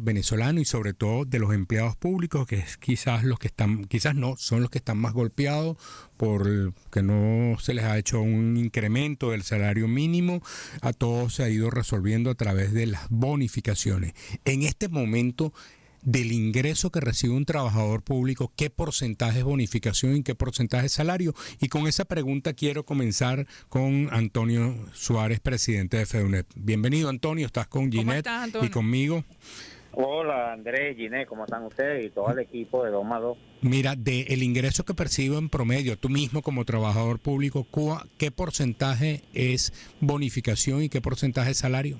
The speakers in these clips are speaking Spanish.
venezolano y sobre todo de los empleados públicos, que es quizás los que están, quizás no, son los que están más golpeados que no se les ha hecho un incremento del salario mínimo. A todos se ha ido resolviendo a través de las bonificaciones. En este momento, del ingreso que recibe un trabajador público, ¿qué porcentaje es bonificación y qué porcentaje es salario? Y con esa pregunta quiero comenzar con Antonio Suárez, presidente de FEDUNET. Bienvenido, Antonio, estás con ¿Cómo Ginette estás, Antonio? y conmigo. Hola Andrés, Ginette, ¿cómo están ustedes y todo el equipo de 2 más 2? Mira, el ingreso que percibo en promedio, tú mismo como trabajador público, ¿qué porcentaje es bonificación y qué porcentaje es salario?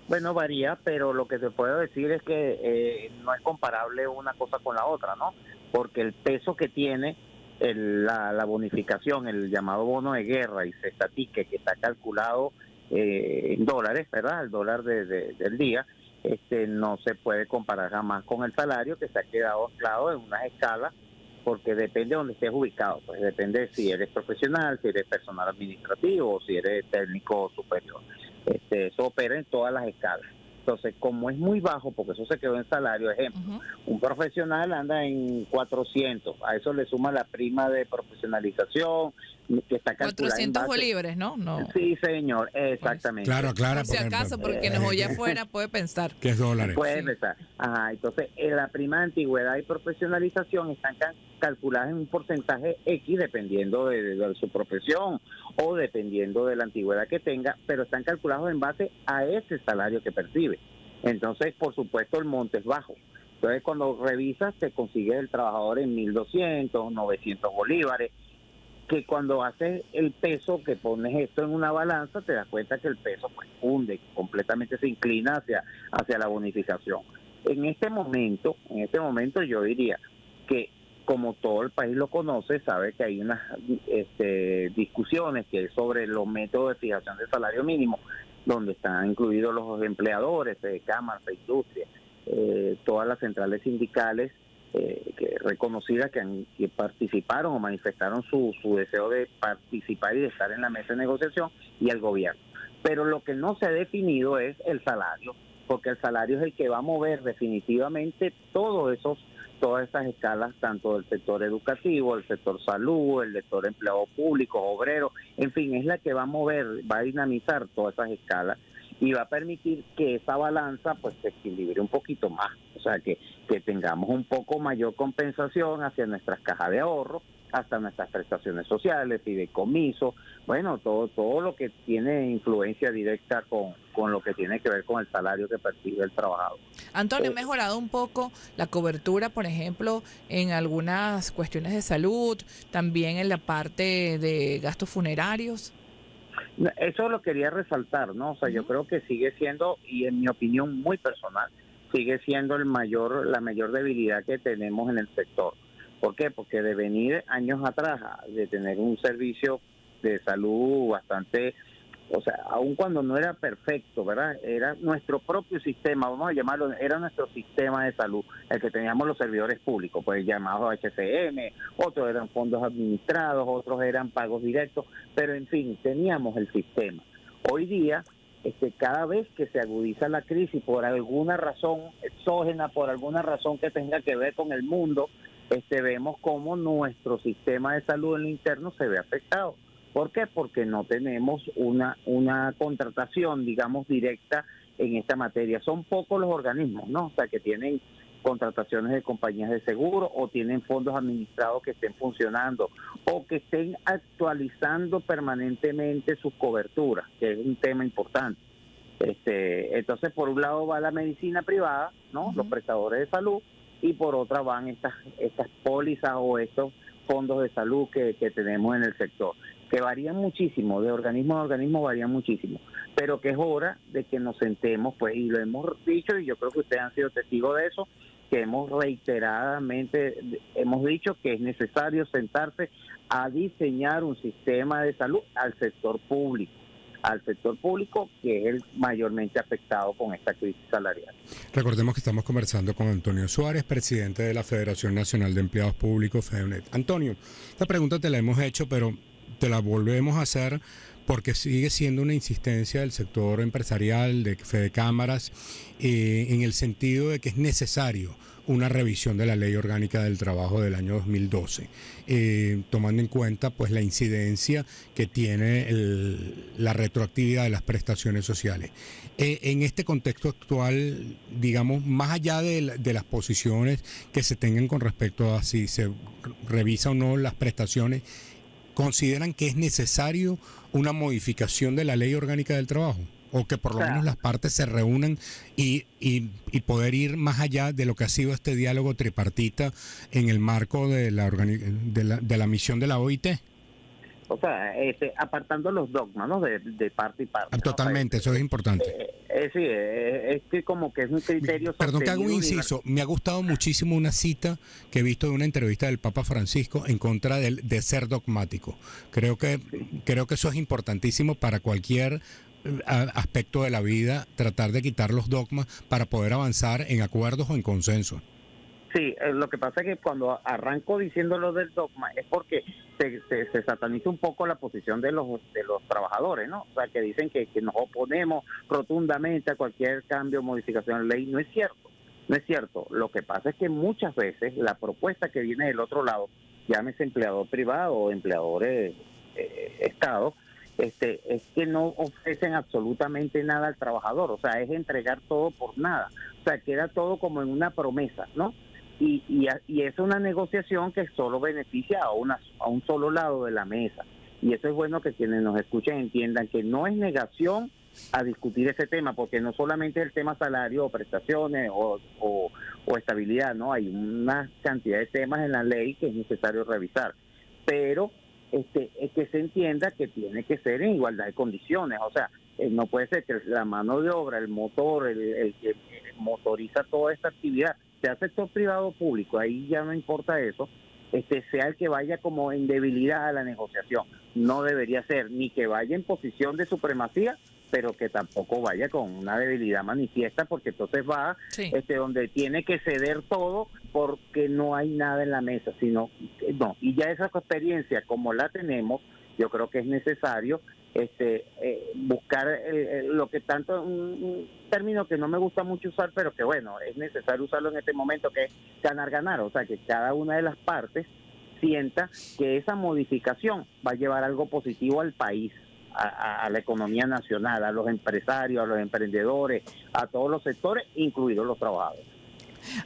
Bueno, varía, pero lo que te puedo decir es que no es comparable una cosa con la otra, ¿no? Porque el peso que tiene la bonificación, el llamado bono de guerra y cesta ticket, que está calculado en dólares, ¿verdad? El dólar del día, no se puede comparar jamás con el salario, que se ha quedado anclado en unas escalas, porque depende de donde estés ubicado, pues depende si eres profesional, si eres personal administrativo o si eres técnico superior. Eso opera en todas las escalas. Entonces, como es muy bajo, porque eso se quedó en salario, ejemplo, un profesional anda en 400, a eso le suma la prima de profesionalización, que está calculada 400 bolívares, ¿no? Sí, señor, exactamente. Claro, Por si acaso, porque quien nos oye afuera puede pensar. ¿Qué es dólares? Puede pensar. Ajá, entonces, la prima de antigüedad y profesionalización están calculadas en un porcentaje X, dependiendo de su profesión o dependiendo de la antigüedad que tenga, pero están calculados en base a ese salario que percibe. Entonces, por supuesto, el monte es bajo. Entonces, cuando revisas, te consigues el trabajador en 1.200, 900 bolívares, que cuando haces el peso, que pones esto en una balanza, te das cuenta que el peso pues hunde, completamente se inclina hacia la bonificación. En este momento yo diría que, como todo el país lo conoce, sabe que hay unas discusiones que es sobre los métodos de fijación de salario mínimo, donde están incluidos los empleadores de cámaras, de industria, todas las centrales sindicales reconocidas que participaron o manifestaron su deseo de participar y de estar en la mesa de negociación, y el gobierno. Pero lo que no se ha definido es el salario, porque el salario es el que va a mover definitivamente todas esas escalas, tanto del sector educativo, el sector salud, el sector empleado público, obrero, en fin, es la que va a mover, va a dinamizar todas esas escalas y va a permitir que esa balanza pues se equilibre un poquito más, o sea, que tengamos un poco mayor compensación hacia nuestras cajas de ahorro, hasta nuestras prestaciones sociales, fideicomiso, bueno, todo lo que tiene influencia directa con lo que tiene que ver con el salario que percibe el trabajador. Antonio, ¿ha mejorado un poco la cobertura, por ejemplo, en algunas cuestiones de salud, también en la parte de gastos funerarios? Eso lo quería resaltar, ¿no? O sea, yo creo que sigue siendo, y en mi opinión muy personal, sigue siendo la mayor debilidad que tenemos en el sector. ¿Por qué? Porque de venir años atrás, de tener un servicio de salud bastante, o sea, aun cuando no era perfecto, ¿verdad? Era nuestro propio sistema, vamos a llamarlo, era nuestro sistema de salud, el que teníamos los servidores públicos, pues llamados HCM, otros eran fondos administrados, otros eran pagos directos, pero en fin, teníamos el sistema. Hoy día, cada vez que se agudiza la crisis por alguna razón exógena, por alguna razón que tenga que ver con el mundo, vemos cómo nuestro sistema de salud en lo interno se ve afectado. ¿Por qué? Porque no tenemos una contratación, digamos, directa en esta materia. Son pocos los organismos, ¿no? O sea, que tienen contrataciones de compañías de seguro o tienen fondos administrados que estén funcionando o que estén actualizando permanentemente sus coberturas, que es un tema importante. Entonces, por un lado va la medicina privada, ¿no? Los prestadores de salud, y por otra van estas pólizas o estos fondos de salud que tenemos en el sector, que varían muchísimo, de organismo a organismo varían muchísimo, pero que es hora de que nos sentemos, pues, y lo hemos dicho, y yo creo que ustedes han sido testigos de eso, que hemos reiteradamente hemos dicho que es necesario sentarse a diseñar un sistema de salud al sector público, que es el mayormente afectado con esta crisis salarial. Recordemos que estamos conversando con Antonio Suárez, presidente de la Federación Nacional de Empleados Públicos, FEDUNET. Antonio, esta pregunta te la hemos hecho, pero te la volvemos a hacer porque sigue siendo una insistencia del sector empresarial, de Fedecámaras, en el sentido de que es necesario una revisión de la Ley Orgánica del Trabajo del año 2012, tomando en cuenta pues la incidencia que tiene la retroactividad de las prestaciones sociales. En este contexto actual, digamos, más allá de las posiciones que se tengan con respecto a si se revisa o no las prestaciones, ¿consideran que es necesario una modificación de la Ley Orgánica del Trabajo? O que por lo menos las partes se reúnan y poder ir más allá de lo que ha sido este diálogo tripartita en el marco de la misión de la OIT. O sea, apartando los dogmas, ¿no? De parte y parte. Totalmente, ¿no? O sea, eso es importante. Sí, es que como que es un criterio. Perdón que hago un inciso. Me ha gustado muchísimo una cita que he visto de una entrevista del Papa Francisco en contra de ser dogmático. Creo que eso es importantísimo para cualquier aspecto de la vida, tratar de quitar los dogmas para poder avanzar en acuerdos o en consenso. Sí, lo que pasa es que cuando arranco diciendo lo del dogma es porque se sataniza un poco la posición de los trabajadores, ¿no? O sea, que dicen que nos oponemos rotundamente a cualquier cambio o modificación de ley. No es cierto, no es cierto. Lo que pasa es que muchas veces la propuesta que viene del otro lado, llámese empleador privado o empleador Estado, es que no ofrecen absolutamente nada al trabajador. O sea, es entregar todo por nada. O sea, queda todo como en una promesa, ¿no? Y es una negociación que solo beneficia a un solo lado de la mesa. Y eso es bueno que quienes nos escuchen entiendan que no es negación a discutir ese tema, porque no solamente es el tema salario o prestaciones o estabilidad, ¿no? Hay una cantidad de temas en la ley que es necesario revisar. Pero es que se entienda que tiene que ser en igualdad de condiciones. O sea, no puede ser que la mano de obra, el motor, el que motoriza toda esta actividad, sea sector privado o público, ahí ya no importa eso, sea el que vaya como en debilidad a la negociación. No debería ser ni que vaya en posición de supremacía, pero que tampoco vaya con una debilidad manifiesta, porque entonces va donde tiene que ceder todo porque no hay nada en la mesa, sino no. Y ya esa experiencia como la tenemos, yo creo que es necesario buscar lo que tanto, un término que no me gusta mucho usar, pero que bueno, es necesario usarlo en este momento, que es ganar, o sea, que cada una de las partes sienta que esa modificación va a llevar algo positivo al país, a la economía nacional, a los empresarios, a los emprendedores, a todos los sectores, incluidos los trabajadores.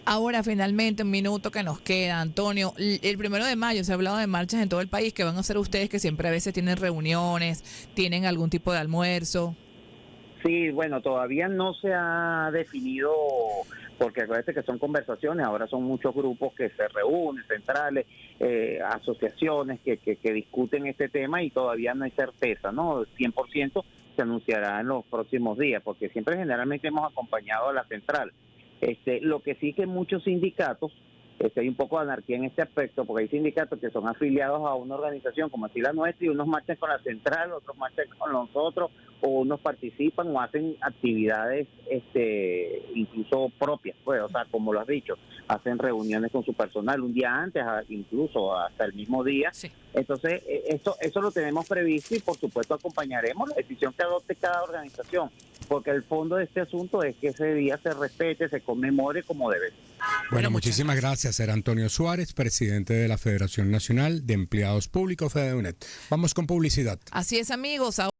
Ahora, finalmente, un minuto que nos queda, Antonio. El 1 de mayo se ha hablado de marchas en todo el país. ¿Qué van a hacer ustedes que siempre a veces tienen reuniones, tienen algún tipo de almuerzo? Sí, bueno, todavía no se ha definido, porque parece que son conversaciones, ahora son muchos grupos que se reúnen, centrales, asociaciones que discuten este tema y todavía no hay certeza, ¿no? 100% se anunciará en los próximos días, porque siempre generalmente hemos acompañado a la central. Lo que sí que muchos sindicatos, hay un poco de anarquía en este aspecto, porque hay sindicatos que son afiliados a una organización como así la nuestra, y unos marchan con la central, otros marchan con nosotros, o unos participan o hacen actividades incluso propias, pues, o sea, como lo has dicho, hacen reuniones con su personal un día antes, incluso hasta el mismo día. Sí. Entonces, eso lo tenemos previsto y por supuesto acompañaremos la decisión que adopte cada organización, porque el fondo de este asunto es que ese día se respete, se conmemore como debe ser. Bueno, muchísimas gracias. Era Antonio Suárez, presidente de la Federación Nacional de Empleados Públicos, FEDEUNET. Vamos con publicidad. Así es, amigos.